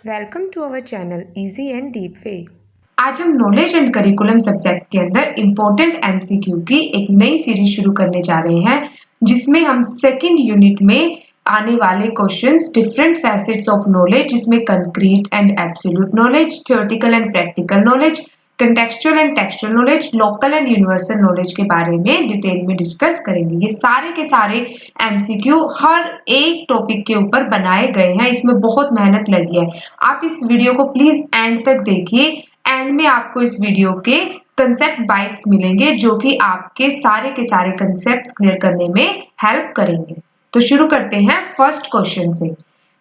Welcome to our channel easy and deep way. आज हम knowledge and curriculum subject के अंदर इम्पोर्टेंट एमसीक्यू की एक नई सीरीज शुरू करने जा रहे हैं, जिसमें हम सेकंड यूनिट में आने वाले questions, different facets of knowledge, जिसमें concrete and absolute knowledge, theoretical and practical knowledge, contextual and textual knowledge, local and universal knowledge के बारे में डिटेल में डिस्कस करेंगे। ये सारे के सारे एमसीक्यू हर एक टॉपिक के ऊपर बनाए गए हैं, इसमें बहुत मेहनत लगी है। आप इस वीडियो को प्लीज एंड तक देखिए। एंड में आपको इस वीडियो के कंसेप्ट बाइट्स मिलेंगे, जो कि आपके सारे के सारे कंसेप्ट्स क्लियर करने में हेल्प करेंगे। तो शुरू करते हैं फर्स्ट क्वेश्चन से।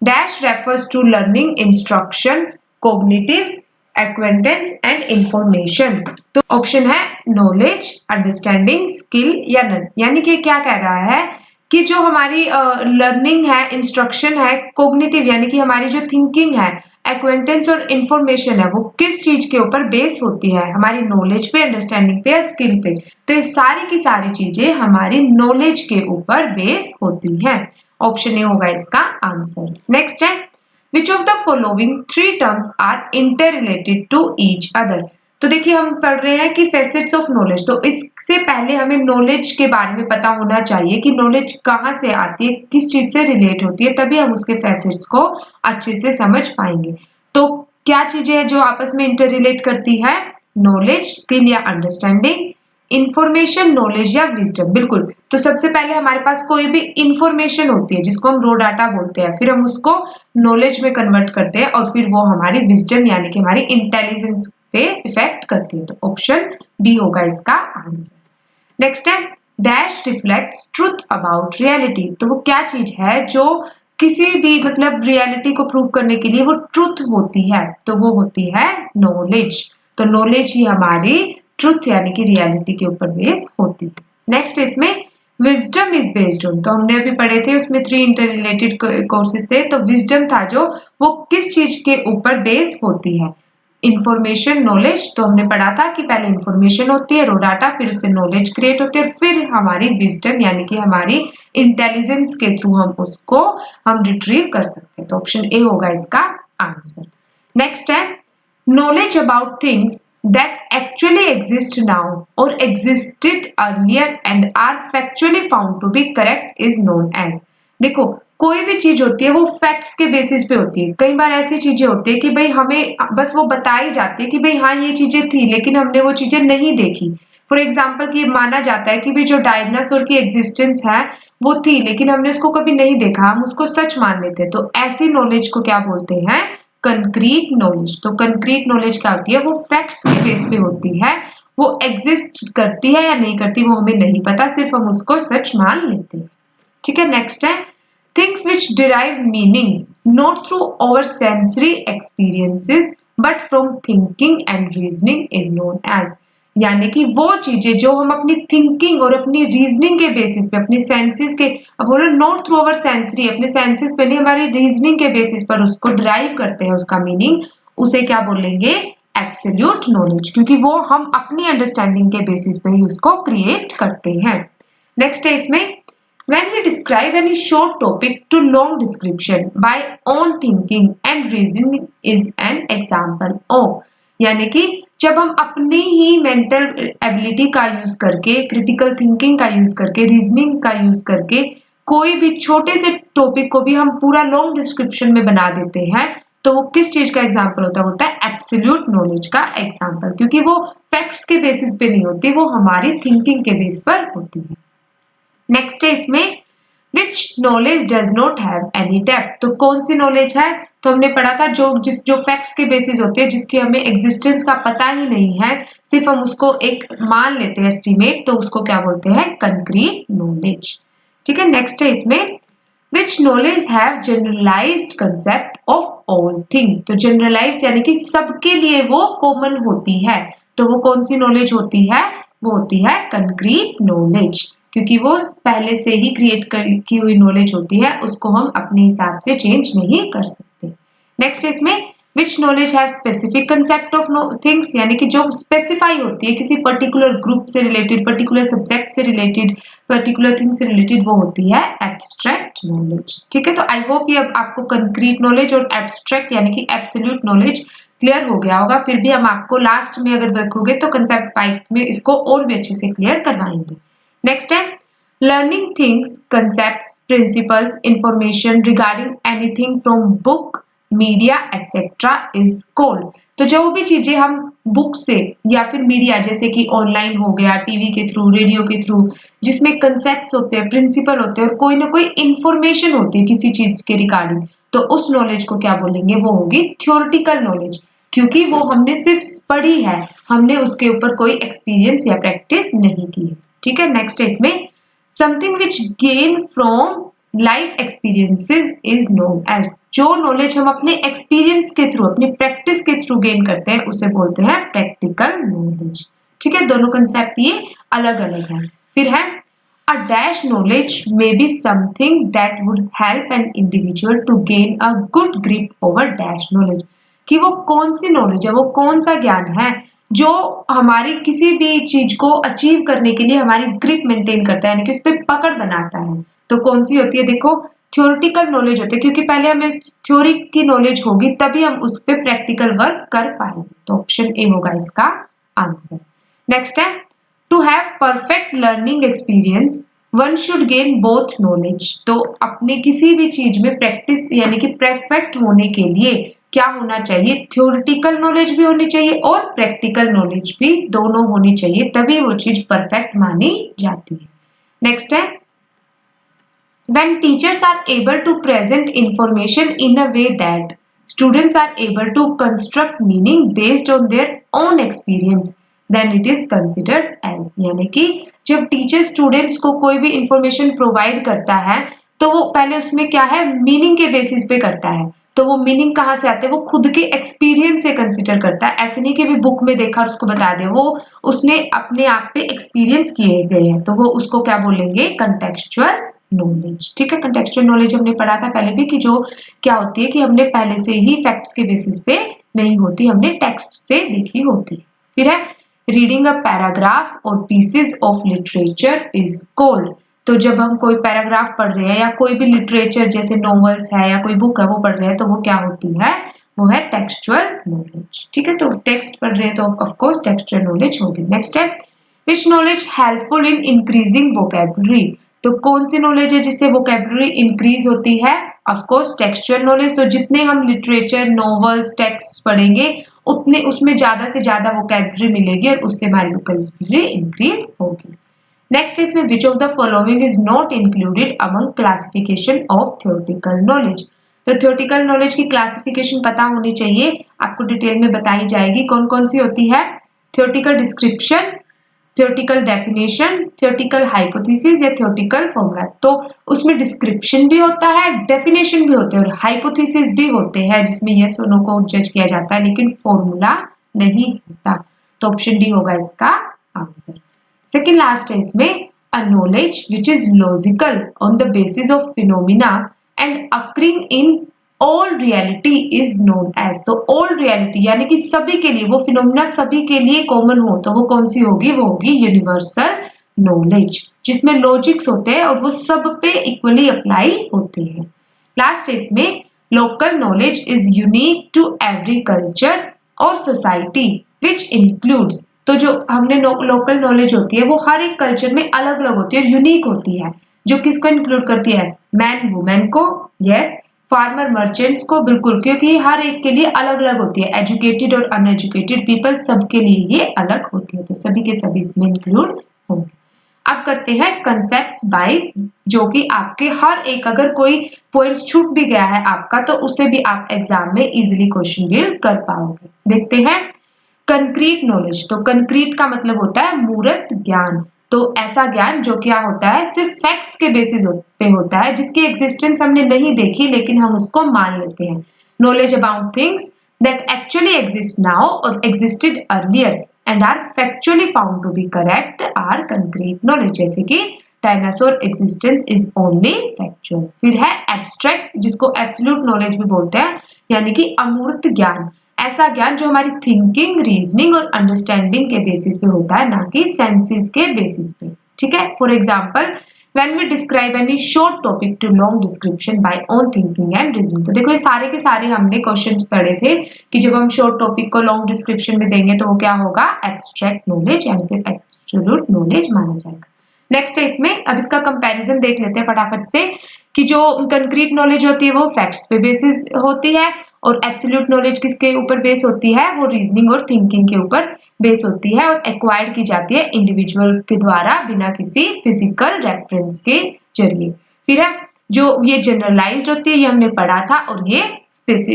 Dash refers to learning, instruction, cognitive, acquaintance and information. तो ऑप्शन है नॉलेज, अंडरस्टैंडिंग, स्किल या नन। यानी कि क्या कह रहा है कि जो हमारी लर्निंग है, इंस्ट्रक्शन है, कॉग्निटिव यानी कि हमारी जो थिंकिंग है, एक्वेंटेंस और इंफॉर्मेशन है, वो किस चीज के ऊपर बेस होती है? हमारी नॉलेज पे, अंडरस्टैंडिंग पे या स्किल पे। तो ये सारी की सारी चीजें हमारी नॉलेज के ऊपर बेस होती हैं। ऑप्शन ए होगा इसका आंसर। नेक्स्ट है, which of the following three terms are interrelated to each other. तो देखिए, हम पढ़ रहे हैं कि फैसेट्स ऑफ नॉलेज, तो इससे पहले हमें नॉलेज के बारे में पता होना चाहिए कि नॉलेज कहाँ से आती है, किस चीज से रिलेट होती है, तभी हम उसके फैसेट्स को अच्छे से समझ पाएंगे। तो क्या चीजें हैं जो आपस में इंटर रिलेट करती है? नॉलेज, स्किल या अंडरस्टैंडिंग, इंफॉर्मेशन, नॉलेज या विजडम। बिल्कुल। तो सबसे पहले हमारे पास कोई भी इंफॉर्मेशन होती है, जिसको हम रो डाटा बोलते हैं, फिर हम उसको नॉलेज में कन्वर्ट करते हैं और फिर वो हमारी विजडम यानी कि हमारी इंटेलिजेंस पे इफेक्ट करती है। तो ऑप्शन बी होगा इसका आंसर। नेक्स्ट है, dash reflects truth about reality. तो वो क्या चीज है जो किसी भी मतलब रियलिटी को प्रूव करने के लिए वो ट्रुथ होती है? तो वो होती है नॉलेज। तो नॉलेज ही हमारी ट्रुथ यानी कि रियलिटी के ऊपर बेस होती है। नेक्स्ट इसमें विजडम इज बेस्ड ऑन, तो हमने अभी पढ़े थे, उसमें थ्री इंटर रिलेटेड कोर्सेज थे। तो विजडम था जो वो किस चीज के ऊपर बेस होती है? Information, knowledge. तो हमने पढ़ा था कि पहले इंफॉर्मेशन होती है, रो डाटा, फिर उससे नॉलेज क्रिएट होती है, फिर हमारी विजडम यानी कि हमारी इंटेलिजेंस के थ्रू हम रिट्रीव कर सकते हैं। तो ऑप्शन ए होगा इसका आंसर। नेक्स्ट है, knowledge about things that actually exist now or existed earlier and are factually found to be correct is known as। देखो, कोई भी चीज होती है वो फैक्ट्स के बेसिस पे होती है। कई बार ऐसी चीजें होती है कि भाई हमें बस वो बताई जाती है कि भाई हाँ ये चीजें थी, लेकिन हमने वो चीजें नहीं देखी। फॉर एग्जाम्पल कि माना जाता है कि भाई जो डायनासोर की एग्जिस्टेंस है वो थी, लेकिन हमने उसको कभी नहीं देखा, हम उसको सच मान लेते हैं। तो ऐसी नॉलेज को क्या बोलते हैं? Concrete knowledge. तो कंक्रीट नॉलेज क्या होती है? वो फैक्ट्स के बेस पे होती है, वो एग्जिस्ट करती है या नहीं करती वो हमें नहीं पता, सिर्फ हम उसको सच मान लेते हैं। ठीक है। नेक्स्ट है, things which derive meaning not through our sensory experiences but from thinking and reasoning is known as. यानी कि वो चीजें जो हम अपनी थिंकिंग और अपनी रीजनिंग के बेसिस पे, अपने सेंसेस के, अब बोलो नॉट थ्रू अवर सेंसरी, अपने सेंसेस पे नहीं, हमारी रीजनिंग के बेसिस पर उसको ड्राइव करते हैं उसका मीनिंग, उसे क्या बोलेंगे? एब्सोल्यूट नॉलेज, क्योंकि वो हम अपनी अंडरस्टैंडिंग के बेसिस पे ही उसको क्रिएट करते हैं। नेक्स्ट है इसमें, when we describe any short topic to long description by own thinking and reasoning is an example of। यानी कि जब हम अपनी ही मेंटल एबिलिटी का यूज करके, क्रिटिकल थिंकिंग का यूज करके, रीजनिंग का यूज करके कोई भी छोटे से टॉपिक को भी हम पूरा लॉन्ग डिस्क्रिप्शन में बना देते हैं, तो वो किस चीज का एग्जाम्पल होता है? एब्सोल्यूट नॉलेज का एग्जाम्पल, क्योंकि वो फैक्ट्स के बेसिस पे नहीं होती, वो हमारी थिंकिंग के बेस पर होती है। नेक्स्ट है इसमें, which knowledge does not have any depth. तो कौन सी नॉलेज है? तो हमने पढ़ा था जो फैक्ट्स के बेसिस होते हैं, जिसकी हमें एग्जिस्टेंस का पता ही नहीं है, सिर्फ हम उसको एक मान लेते हैं, एस्टिमेट, तो उसको क्या बोलते हैं? Concrete knowledge. ठीक है। नेक्स्ट है इसमें, which knowledge have generalised concept of all thing. तो जनरलाइज्ड यानी कि सबके लिए वो कॉमन होती है, तो वो कौन सी नॉलेज होती है? वो होती है कंक्रीट नॉलेज, क्योंकि वो पहले से ही क्रिएट की हुई नॉलेज होती है, उसको हम अपने हिसाब से चेंज नहीं कर सकते। नेक्स्ट इसमें, which knowledge has specific concept of things, यानी कि जो स्पेसिफाई होती है किसी पर्टिकुलर ग्रुप से रिलेटेड, पर्टिकुलर सब्जेक्ट से रिलेटेड, पर्टिकुलर थिंग से रिलेटेड, वो होती है एब्स्ट्रैक्ट नॉलेज। ठीक है, तो आई होप ये अब आपको कंक्रीट नॉलेज और एब्स्ट्रैक्ट यानी कि एब्सोल्यूट नॉलेज क्लियर हो गया होगा। फिर भी हम आपको लास्ट में अगर देखोगे तो कंसेप्ट 5 में इसको और भी अच्छे से क्लियर करवाएंगे। नेक्स्ट है learning things, concepts, principles, information regarding anything from book, media etc. is called। तो जो भी चीजें हम बुक से या फिर मीडिया जैसे कि ऑनलाइन हो गया, टीवी के थ्रू, रेडियो के थ्रू, जिसमें कंसेप्ट्स होते हैं, प्रिंसिपल होते हैं और कोई ना कोई इंफॉर्मेशन होती है किसी चीज के रिगार्डिंग, तो उस नॉलेज को क्या बोलेंगे, वो होगी थ्योरेटिकल नॉलेज, क्योंकि वो हमने सिर्फ पढ़ी है, हमने उसके ऊपर कोई एक्सपीरियंस या प्रैक्टिस नहीं की है। ठीक है, नेक्स्ट है इसमें something which gain from life experiences is known as। जो नॉलेज हम अपने एक्सपीरियंस के थ्रू, अपनी प्रैक्टिस के थ्रू गेन करते हैं उसे बोलते हैं प्रैक्टिकल नॉलेज। ठीक है, दोनों कंसेप्ट ये अलग अलग है। फिर है a dash knowledge may be something that would help an individual to gain a good grip over dash knowledge। कि वो कौन सी नॉलेज है, वो कौन सा ज्ञान है जो हमारी किसी भी चीज को अचीव करने के लिए हमारी ग्रिप मेंटेन करता है, यानी कि उस पर पकड़ बनाता है। तो कौन सी होती है, देखो थ्योरेटिकल नॉलेज होती है, क्योंकि पहले हमें थ्योरी की नॉलेज होगी तभी हम उस पर प्रैक्टिकल वर्क कर पाएंगे। तो ऑप्शन ए होगा इसका आंसर। नेक्स्ट है to have perfect learning experience one should gain both knowledge. तो अपने किसी भी चीज में प्रैक्टिस यानी कि परफेक्ट होने के लिए क्या होना चाहिए, थ्योरेटिकल नॉलेज भी होनी चाहिए और प्रैक्टिकल नॉलेज भी, दोनों होनी चाहिए, तभी वो चीज परफेक्ट मानी जाती है। नेक्स्ट है when teachers are able to present information in a way that students are able to construct meaning based on their own experience then it is considered as। यानी कि जब टीचर स्टूडेंट्स को कोई भी इंफॉर्मेशन प्रोवाइड करता है तो वो पहले उसमें क्या है, मीनिंग के बेसिस पे करता है। तो वो मीनिंग कहाँ से आते हैं, वो खुद के एक्सपीरियंस से कंसिडर करता है, ऐसे नहीं कि भी बुक में देखा और उसको बता दे, वो उसने अपने आप पे एक्सपीरियंस किए गए हैं, तो वो उसको क्या बोलेंगे, कंटेक्चुअल नॉलेज। ठीक है, कंटेक्चुअल नॉलेज हमने पढ़ा था पहले भी कि जो क्या होती है कि हमने पहले से ही फैक्ट्स के बेसिस पे नहीं होती, हमने टेक्स्ट से देखी होती। फिर है रीडिंग अ पैराग्राफ और pieces of literature is called. तो जब हम कोई पैराग्राफ पढ़ रहे हैं या कोई भी लिटरेचर जैसे नॉवेल्स है या कोई बुक है वो पढ़ रहे हैं, तो वो क्या होती है, वो है टेक्सचुअल नॉलेज। ठीक है, तो टेक्स्ट पढ़ रहे हैं तो ऑफ कोर्स टेक्सचुअल नॉलेज होगी। नेक्स्ट है विच knowledge helpful in increasing vocabulary. तो कौन सी नॉलेज है जिससे वोकैबुलरी इंक्रीज होती है, ऑफ कोर्स टेक्सचुअल नॉलेज। तो जितने हम लिटरेचर, नॉवेल्स, टेक्स्ट पढ़ेंगे उतने उसमें ज्यादा से ज्यादा वोकैबुलरी मिलेगी और उससे हमारी वोकैबुलरी इंक्रीज होगी। नेक्स्ट इसमें विच of the following is not included among classification of theoretical knowledge. तो थ्योरेटिकल नॉलेज की क्लासिफिकेशन पता होनी चाहिए, आपको डिटेल में बताई जाएगी कौन कौन सी होती है। Theoretical description, theoretical definition, theoretical hypothesis या थ्योरेटिकल फॉर्मूला। तो उसमें डिस्क्रिप्शन भी होता है, डेफिनेशन भी होते हैं और हाइपोथेसिस भी होते हैं जिसमें यस और नो को जज किया जाता है, लेकिन फॉर्मूला नहीं होता। तो ऑप्शन डी होगा इसका आंसर। सेकेंड लास्ट है इसमें a knowledge which is logical on the basis of phenomena and occurring in all reality is known as. तो ऑल रियलिटी यानी कि सभी के लिए, वो फिनोमिना सभी के लिए कॉमन हो तो वो कौन सी होगी, वो होगी यूनिवर्सल नॉलेज, जिसमें लॉजिक्स होते हैं और वो सब पे इक्वली अप्लाई होते हैं। लास्ट इसमें local knowledge is unique to every culture और सोसाइटी विच इंक्लूड्स। तो जो हमने लोकल नॉलेज होती है वो हर एक कल्चर में अलग अलग होती है और यूनिक होती है, जो किसको इंक्लूड करती है, मैन वुमेन को, यस, फार्मर मर्चेंट्स को, बिल्कुल, क्योंकि हर एक के लिए अलग अलग होती है, एजुकेटेड और अनएजुकेटेड पीपल सबके लिए ये अलग होती है, तो सभी के सभी इसमें इंक्लूड होंगे। अब करते हैं कंसेप्ट्स वाइज, जो कि आपके हर एक, अगर कोई पॉइंट छूट भी गया है आपका तो उससे भी आप एग्जाम में इजीली क्वेश्चन बिल्ड कर पाओगे। देखते हैं कंक्रीट नॉलेज। तो कंक्रीट का मतलब होता है मूर्त ज्ञान। तो ऐसा ज्ञान जो क्या होता है, सिर्फ फैक्ट्स के बेसिस पे होता है, जिसकी एग्जिस्टेंस हमने नहीं देखी लेकिन हम उसको मान लेते हैं। Knowledge about things that actually exist now और existed earlier and are factually found to be correct or concrete knowledge. जैसे कि dinosaur existence is only factual. फिर है एब्स्ट्रैक्ट, जिसको एब्सोल्यूट नॉलेज भी बोलते हैं, यानी कि अमूर्त ज्ञान, ऐसा ज्ञान जो हमारी थिंकिंग, रीजनिंग और अंडरस्टैंडिंग के बेसिस पे होता है, ना कि सेंसेस के बेसिस पे। ठीक है, for example when we describe any short topic to long description by own thinking and reasoning। तो देखो ये सारे के सारे हमने क्वेश्चंस पढ़े थे कि जब हम शॉर्ट टॉपिक को लॉन्ग डिस्क्रिप्शन में देंगे तो वो क्या होगा, एब्स्ट्रैक्ट नॉलेज यानी फिर एब्सोल्यूट नॉलेज माना जाएगा। नेक्स्ट है इसमें, अब इसका कंपैरिजन देख लेते हैं फटाफट से कि जो कंक्रीट नॉलेज होती है वो फैक्ट्स पे बेसिस होती है और एब्सोल्यूट नॉलेज किसके ऊपर बेस होती है, वो रीजनिंग और थिंकिंग के ऊपर बेस होती है और एक्वायर्ड की जाती है इंडिविजुअल के द्वारा बिना किसी फिजिकल रेफरेंस के जरिए। फिर है जो ये जनरलाइज्ड होती है, ये हमने पढ़ा था, और ये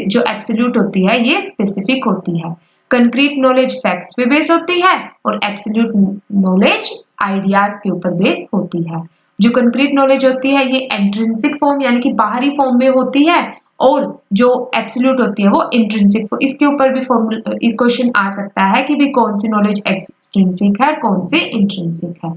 जो एब्सोल्यूट होती है ये स्पेसिफिक होती है। कंक्रीट नॉलेज फैक्ट्स पे बेस होती है और एब्सोल्यूट नॉलेज आइडियाज के ऊपर बेस होती है। जो कंक्रीट नॉलेज होती है ये इंट्रिंसिक फॉर्म यानी कि बाहरी फॉर्म में होती है और जो एब्सोल्यूट होती है वो इंट्रिंसिक। इसके ऊपर भी इस क्वेश्चन आ सकता है कि भी कौन सी नॉलेज एक्सट्रिंसिक है, कौन सी इंट्रिंसिक है।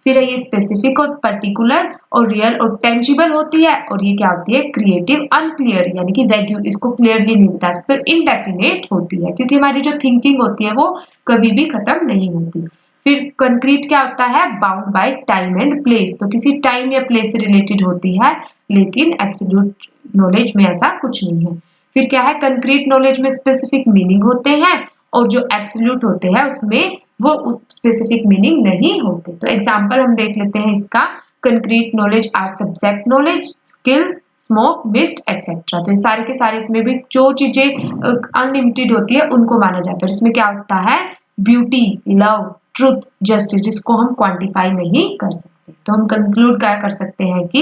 फिर है ये स्पेसिफिक और पर्टिकुलर और रियल और टेंजिबल होती है, और ये क्या होती है, क्रिएटिव, अनक्लियर यानी कि वैग्यू, इसको क्लियरली नहीं बता सकते, इनडेफिनेट होती है क्योंकि हमारी जो थिंकिंग होती है वो कभी भी खत्म नहीं होती। फिर कंक्रीट क्या होता है, bound by time and place, तो किसी टाइम या प्लेस से रिलेटेड होती है, लेकिन एब्सोल्यूट नॉलेज में ऐसा कुछ नहीं है। फिर क्या है, कंक्रीट नॉलेज में स्पेसिफिक मीनिंग होते हैं और जो एब्सोल्यूट होते हैं उसमें वो स्पेसिफिक मीनिंग नहीं होते। तो एग्जांपल हम देख लेते हैं इसका, concrete knowledge or subject knowledge, skill, smoke, mist etcetera. तो ये सारे के सारे इसमें भी जो चीजें अनलिमिटेड होती है उनको माना जाता है। इसमें क्या होता है, ब्यूटी, लव, ट्रुथ, जस्टिस, जिसको हम क्वांटिफाई नहीं कर सकते। तो हम कंक्लूड क्या कर सकते हैं कि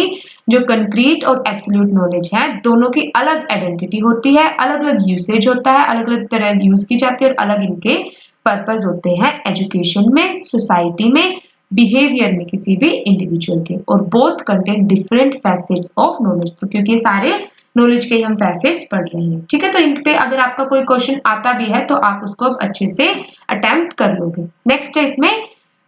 जो कंक्रीट और एब्सोल्यूट नॉलेज है दोनों की अलग आइडेंटिटी होती है, अलग अलग यूसेज होता है, अलग अलग तरह यूज की जाती है और अलग इनके पर्पस होते हैं एजुकेशन में, सोसाइटी में, बिहेवियर में किसी भी इंडिविजुअल के, और both contain different facets of knowledge. तो क्योंकि ये सारे नॉलेज के हम फैसेट्स पढ़ रहे हैं। ठीक है, तो इन पे अगर आपका कोई क्वेश्चन आता भी है तो आप उसको अब अच्छे से अटेम्प्ट कर लोगे। नेक्स्ट है इसमें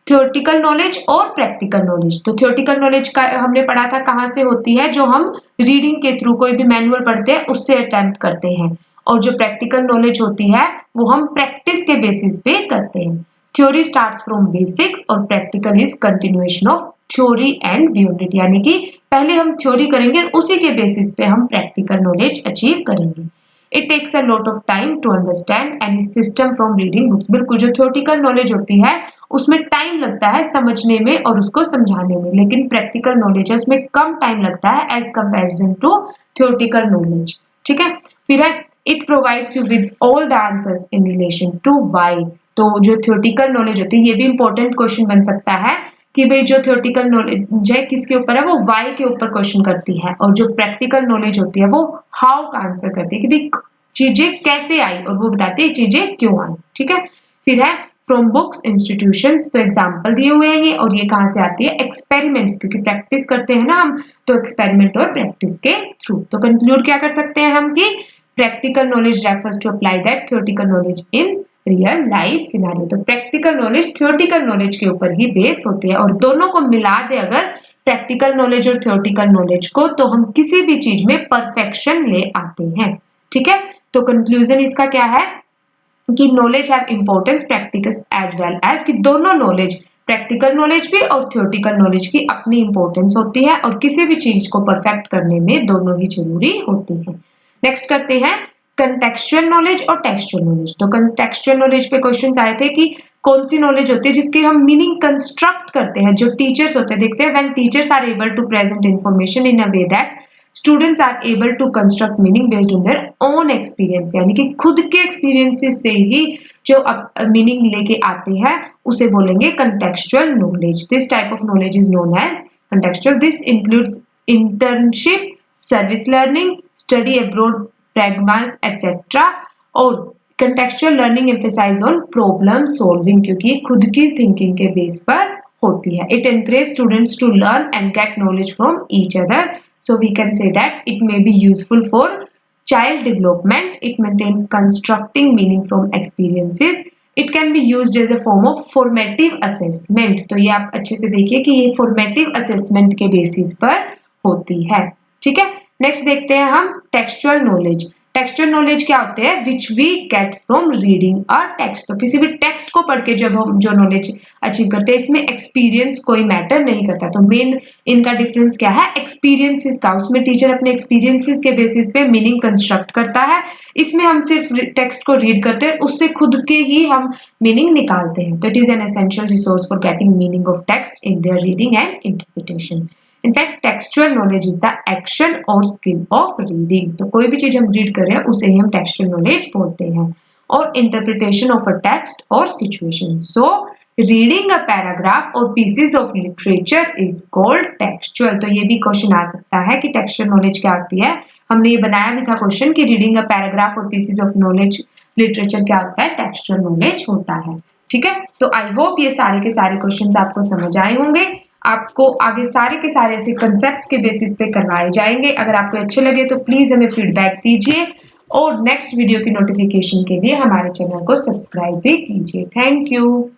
थ्योरेटिकल नॉलेज और प्रैक्टिकल नॉलेज। तो थ्योरेटिकल नॉलेज का हमने पढ़ा था कहाँ से होती है, जो हम रीडिंग के थ्रू कोई भी मैनुअल पढ़ते हैं उससे अटेम्प्ट करते हैं, और जो प्रैक्टिकल नॉलेज होती है वो हम प्रैक्टिस के बेसिस पे करते हैं। थ्योरी स्टार्ट्स फ्रॉम बेसिक्स और practical is continuation of theory and beyond it, यानी कि पहले हम थ्योरी करेंगे उसी के बेसिस पे हम प्रैक्टिकल नॉलेज अचीव करेंगे। It takes a lot of time to understand any system from reading books. बिल्कुल, जो थ्योरेटिकल नॉलेज होती है उसमें टाइम लगता है समझने में और उसको समझाने में, लेकिन प्रैक्टिकल नॉलेज है उसमें कम टाइम लगता है as comparison to theoretical knowledge. ठीक है, फिर है it provides you with all the answers in relation to why. तो जो थ्योरेटिकल नॉलेज होती है, ये भी इंपॉर्टेंट क्वेश्चन बन सकता है कि भाई जो थ्योरेटिकल नॉलेज है किसके ऊपर है, वो व्हाई के ऊपर क्वेश्चन करती है, और जो प्रैक्टिकल नॉलेज होती है वो हाउ का आंसर करती है कि भाई चीजें कैसे आई और वो बताती है चीजें क्यों आई। ठीक है, फिर है फ्रॉम बुक्स, इंस्टीट्यूशंस, तो एग्जांपल दिए हुए हैं ये, और ये कहाँ से आती है, एक्सपेरिमेंट्स, क्योंकि प्रैक्टिस करते हैं ना हम, तो एक्सपेरिमेंट और प्रैक्टिस के थ्रू। तो कंक्लूड क्या कर सकते हैं हम कि practical knowledge refers to apply that theoretical knowledge in real life scenario. तो प्रैक्टिकल नॉलेज थ्योरेटिकल नॉलेज के ऊपर ही बेस होती है, और दोनों को मिला दे अगर प्रैक्टिकल नॉलेज और थ्योरेटिकल नॉलेज को, तो हम किसी भी चीज में परफेक्शन ले आते हैं। ठीक है, तो कंक्लूजन इसका क्या है कि knowledge have importance practicals as well as, कि दोनों नॉलेज, प्रैक्टिकल नॉलेज भी और थ्योरेटिकल नॉलेज की अपनी इंपॉर्टेंस होती है, और किसी भी चीज को परफेक्ट करने में दोनों ही जरूरी होती है। नेक्स्ट करते हैं कंटेक्चुअल नॉलेज और टेक्सचुअल नॉलेज। तो कंटेक्चुअल नॉलेज पे क्वेश्चंस आए थे कि कौन सी नॉलेज होती है जिसके हम मीनिंग कंस्ट्रक्ट करते हैं, जो टीचर्स होते हैं, देखते हैं when teachers are able to present information in a way that students are able to construct meaning based on their own experience, यानी कि खुद के एक्सपीरियंसेस से ही जो मीनिंग लेके आते हैं उसे बोलेंगे contextual knowledge. This type of knowledge is known as contextual. This includes internship, service learning, study abroad, pragmas etc. और contextual learning emphasize on problem solving, क्योंकि खुद की thinking के बेस पर होती है। It encourages students to learn and get knowledge from each other. So we can say that it may be useful for child development. It maintains constructing meaning from experiences. It can be used as a form of formative assessment. तो ये आप अच्छे से देखिए कि ये formative assessment के basis पर होती है। ठीक है, नेक्स्ट देखते हैं हम टेक्सचुअल नॉलेज। टेक्सचुअल नॉलेज क्या होते हैं? Which we get from reading a text. तो किसी भी टेक्स्ट को पढ़ के जब हम जो नॉलेज अचीव करते हैं, इसमें एक्सपीरियंस कोई मैटर नहीं करता। तो मेन इनका डिफरेंस क्या है? एक्सपीरियंसेस का। उसमें टीचर अपने एक्सपीरियंसेस के बेसिस पे मीनिंग कंस्ट्रक्ट करता है। इसमें हम सिर्फ टेक्स्ट को रीड करते हैं, उससे खुद के ही हम मीनिंग निकालते हैं। तो it is an essential resource for getting meaning of text in their reading and interpretation. In fact, textual knowledge is the action or skill of reading. तो कोई भी चीज हम रीड कर रहे हैं उसे ही हम textual knowledge बोलते हैं। और interpretation of a text or situation. So, reading a paragraph or pieces of literature is called textual. तो ये भी क्वेश्चन आ सकता है कि textual knowledge क्या होती है। हमने ये बनाया भी था क्वेश्चन कि reading a paragraph or pieces of knowledge literature क्या होता है? textual knowledge होता है। ठीक है, तो आई होप ये सारे के सारे क्वेश्चंस आपको समझ आए होंगे। आपको आगे सारे के सारे ऐसे कंसेप्ट्स के बेसिस पे करवाए जाएंगे। अगर आपको अच्छे लगे तो प्लीज हमें फीडबैक दीजिए और नेक्स्ट वीडियो की नोटिफिकेशन के लिए हमारे चैनल को सब्सक्राइब भी कीजिए। Thank you.